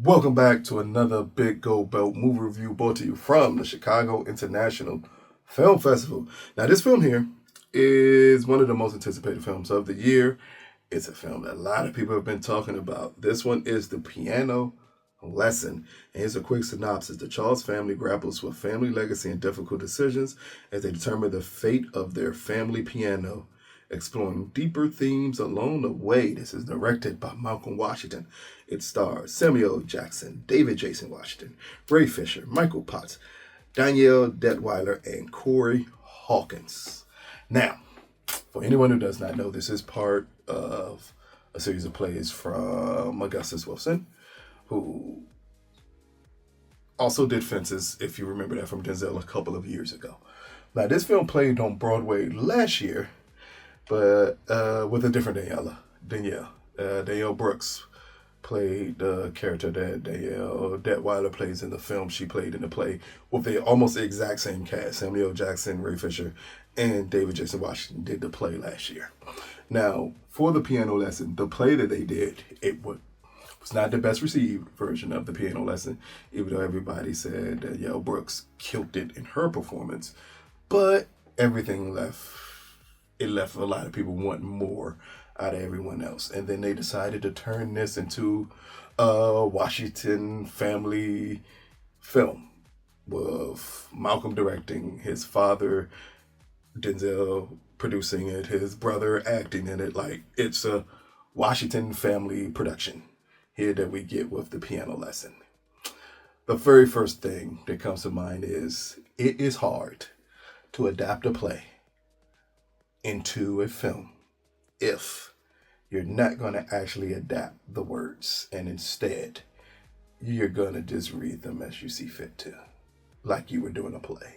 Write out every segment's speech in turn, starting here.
Welcome back to another Big Gold Belt movie review brought to you from the Chicago International Film Festival. Now, this film here is one of the most anticipated films of the year. It's a film that a lot of people have been talking about. This one is The Piano Lesson. And here's a quick synopsis. The Charles family grapples with family legacy and difficult decisions as they determine the fate of their family piano, exploring deeper themes along the way. This is directed by Malcolm Washington. It stars Samuel Jackson, David Jason Washington, Ray Fisher, Michael Potts, Danielle Deadwyler, and Corey Hawkins. Now, for anyone who does not know, this is part of a series of plays from Augustus Wilson, who also did Fences, if you remember that from Denzel a couple of years ago. Now, this film played on Broadway last year, but with a different Danielle. Danielle Brooks played the character that Danielle Deadwyler plays in the film. She played in the play with almost the exact same cast. Samuel Jackson, Ray Fisher, and David Jason Washington did the play last year. Now, for The Piano Lesson, the play that they did, it was not the best received version of The Piano Lesson, even though everybody said Danielle Brooks killed it in her performance. But everything left a lot of people wanting more out of everyone else. And then they decided to turn this into a Washington family film with Malcolm directing, his father, Denzel, producing it, his brother acting in it. Like, it's a Washington family production here that we get with The Piano Lesson. The very first thing that comes to mind is it is hard to adapt a play into a film if you're not going to actually adapt the words, and instead you're going to just read them as you see fit to, like you were doing a play.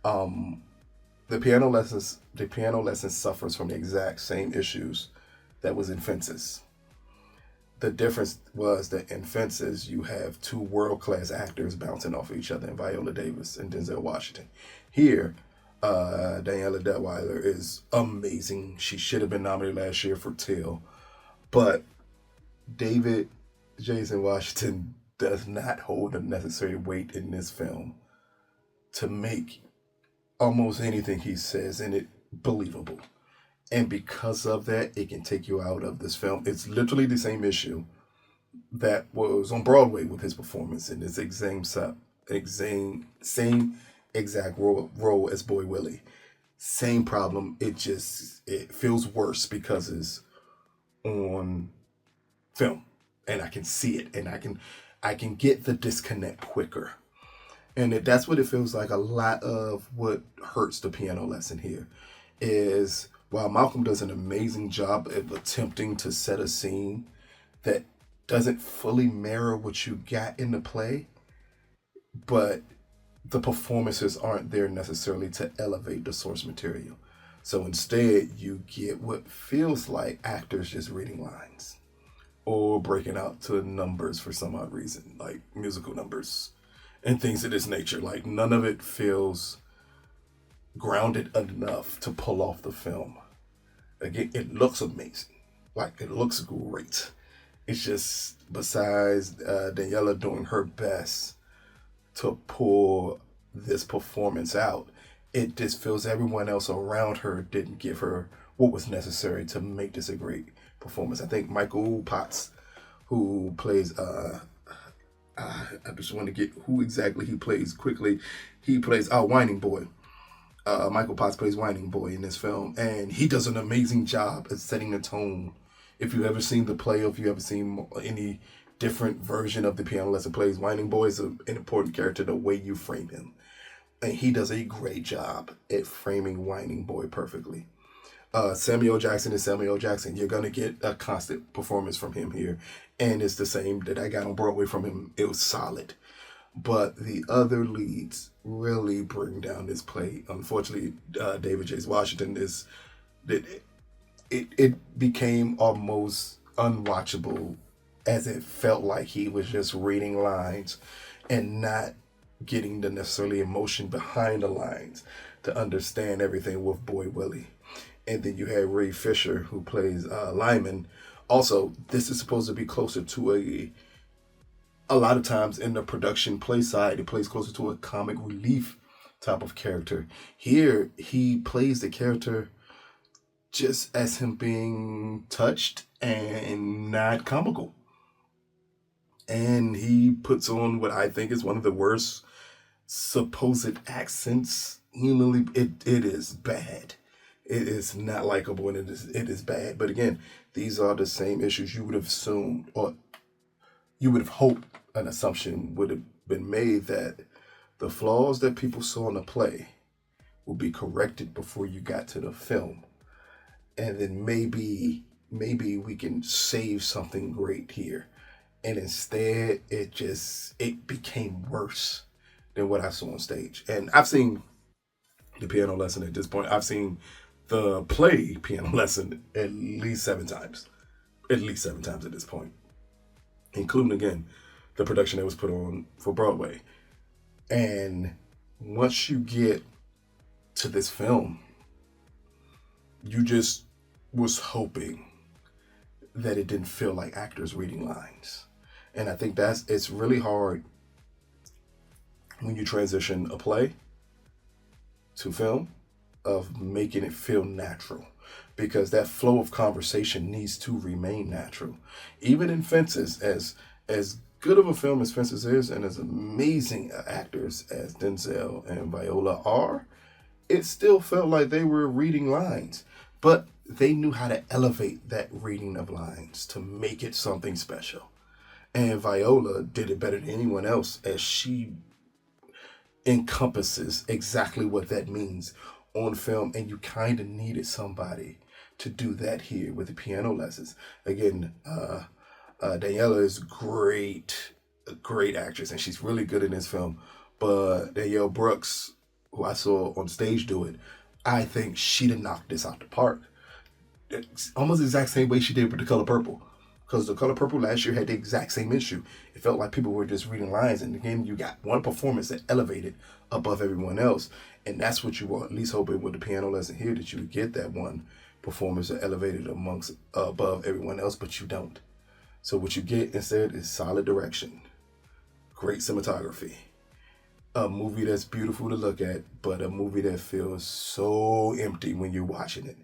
The Piano Lesson suffers from the exact same issues that was in Fences. The difference was that in Fences, you have two world-class actors bouncing off of each other in Viola Davis and Denzel Washington. Here, Danielle Deadwyler is amazing. She should have been nominated last year for Till, but David Jason Washington does not hold the necessary weight in this film to make almost anything he says in it believable. And because of that, it can take you out of this film. It's literally the same issue that was on Broadway with his performance in his same exact role as Boy Willie. Same problem. It feels worse because it's on film, and I can see it, and I can get the disconnect quicker. And that's what it feels like. A lot of what hurts The Piano Lesson here is, while Malcolm does an amazing job of attempting to set a scene that doesn't fully mirror what you got in the play, but the performances aren't there necessarily to elevate the source material. So instead, you get what feels like actors just reading lines or breaking out to numbers for some odd reason, like musical numbers and things of this nature. Like, none of it feels grounded enough to pull off the film. Again, it looks amazing. Like, it looks great. It's just, besides Daniela doing her best to pull this performance out, it just feels everyone else around her didn't give her what was necessary to make this a great performance. I think Michael Potts, who plays, I just want to get who exactly he plays quickly. He plays Whining Boy. Michael Potts plays Whining Boy in this film, and he does an amazing job at setting the tone. If you've ever seen the play, or if you ever seen any different version of The Piano Lesson plays, Whining Boy is an important character, the way you frame him. And he does a great job at framing Whining Boy perfectly. Samuel Jackson is Samuel Jackson. You're going to get a constant performance from him here. And it's the same that I got on Broadway from him. It was solid. But the other leads really bring down this play. Unfortunately, David J. Washington it became almost unwatchable, as it felt like he was just reading lines and not getting the necessarily emotion behind the lines to understand everything with Boy Willie. And then you had Ray Fisher, who plays Lyman. Also, this is supposed to be closer to a lot of times in the production play side, it plays closer to a comic relief type of character. Here, he plays the character just as him being touched and not comical. And he puts on what I think is one of the worst supposed accents. Humanly, it is bad. It is not likable, and it is bad. But again, these are the same issues you would have assumed, or you would have hoped an assumption would have been made, that the flaws that people saw in the play will be corrected before you got to the film. And then maybe we can save something great here. And instead it became worse than what I saw on stage. And I've seen the piano lesson at this point. I've seen the play piano lesson at least 7 times. At least 7 times at this point. Including, again, the production that was put on for Broadway. And once you get to this film, you just was hoping that it didn't feel like actors reading lines. And I think it's really hard when you transition a play to film, of making it feel natural, because that flow of conversation needs to remain natural. Even in Fences, as good of a film as Fences is, and as amazing actors as Denzel and Viola are, it still felt like they were reading lines. But they knew how to elevate that reading of lines to make it something special. And Viola did it better than anyone else, as she encompasses exactly what that means on film. And you kind of needed somebody to do that here with the piano lessons. Again, Danielle is a great actress, and she's really good in this film. But Danielle Brooks, who I saw on stage do it, I think she'd have knocked this out the park. It's almost the exact same way she did with The Color Purple. Because The Color Purple last year had the exact same issue. It felt like people were just reading lines, and again, you got one performance that elevated above everyone else. And that's what you were at least hoping with the piano lesson here, that you would get that one performance that elevated above everyone else, but you don't. So what you get instead is solid direction, great cinematography, a movie that's beautiful to look at, but a movie that feels so empty when you're watching it.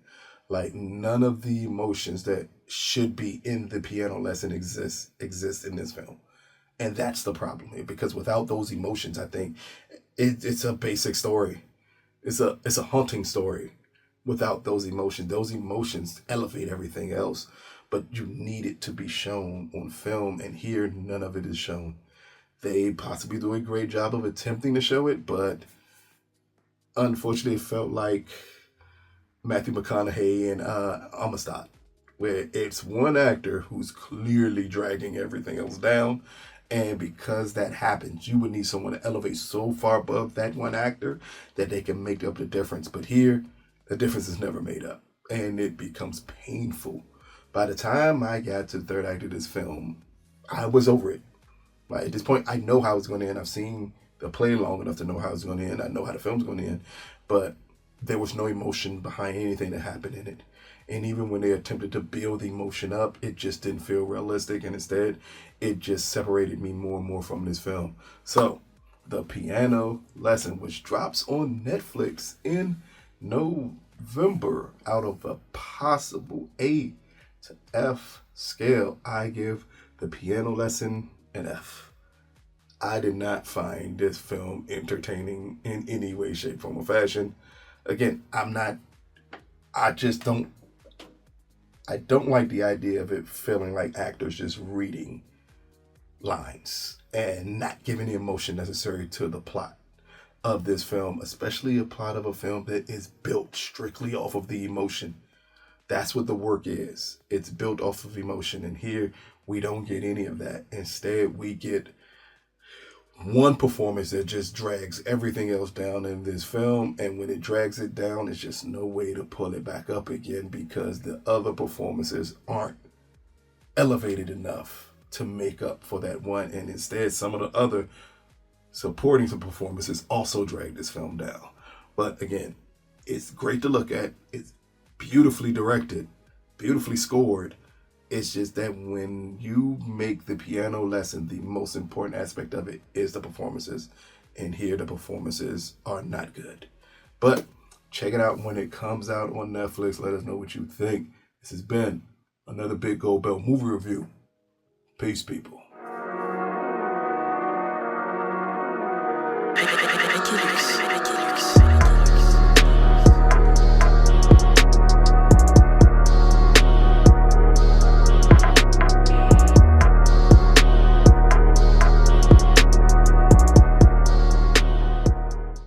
Like, none of the emotions that should be in the piano lesson exist in this film. And that's the problem here, because without those emotions, I think it's a basic story. It's a haunting story without those emotions. Those emotions elevate everything else, but you need it to be shown on film, and here none of it is shown. They possibly do a great job of attempting to show it, but unfortunately it felt like Matthew McConaughey and Amistad, where it's one actor who's clearly dragging everything else down. And because that happens, you would need someone to elevate so far above that one actor that they can make up the difference. But here, the difference is never made up, and it becomes painful. By the time I got to the third act of this film, I was over it. Like, at this point, I know how it's going to end. I've seen the play long enough to know how it's going to end. I know how the film's going to end. But there was no emotion behind anything that happened in it. And even when they attempted to build the emotion up, it just didn't feel realistic. And instead, it just separated me more and more from this film. So, the piano lesson, which drops on Netflix in November, out of a possible A to F scale, I give the piano lesson an F. I did not find this film entertaining in any way, shape, form, or fashion. Again, I don't like the idea of it feeling like actors just reading lines and not giving the emotion necessary to the plot of this film, especially a plot of a film that is built strictly off of the emotion. That's what the work is. It's built off of emotion, and here we don't get any of that. Instead, we get one performance that just drags everything else down in this film, and when it drags it down, it's just no way to pull it back up again, because the other performances aren't elevated enough to make up for that one, and instead some of the other supporting performances also drag this film down. But again, it's great to look at. It's beautifully directed, beautifully scored, It's just that when you make the piano lesson, the most important aspect of it is the performances. And here the performances are not good. But check it out when it comes out on Netflix. Let us know what you think. This has been another Big Gold Belt movie review. Peace, people. I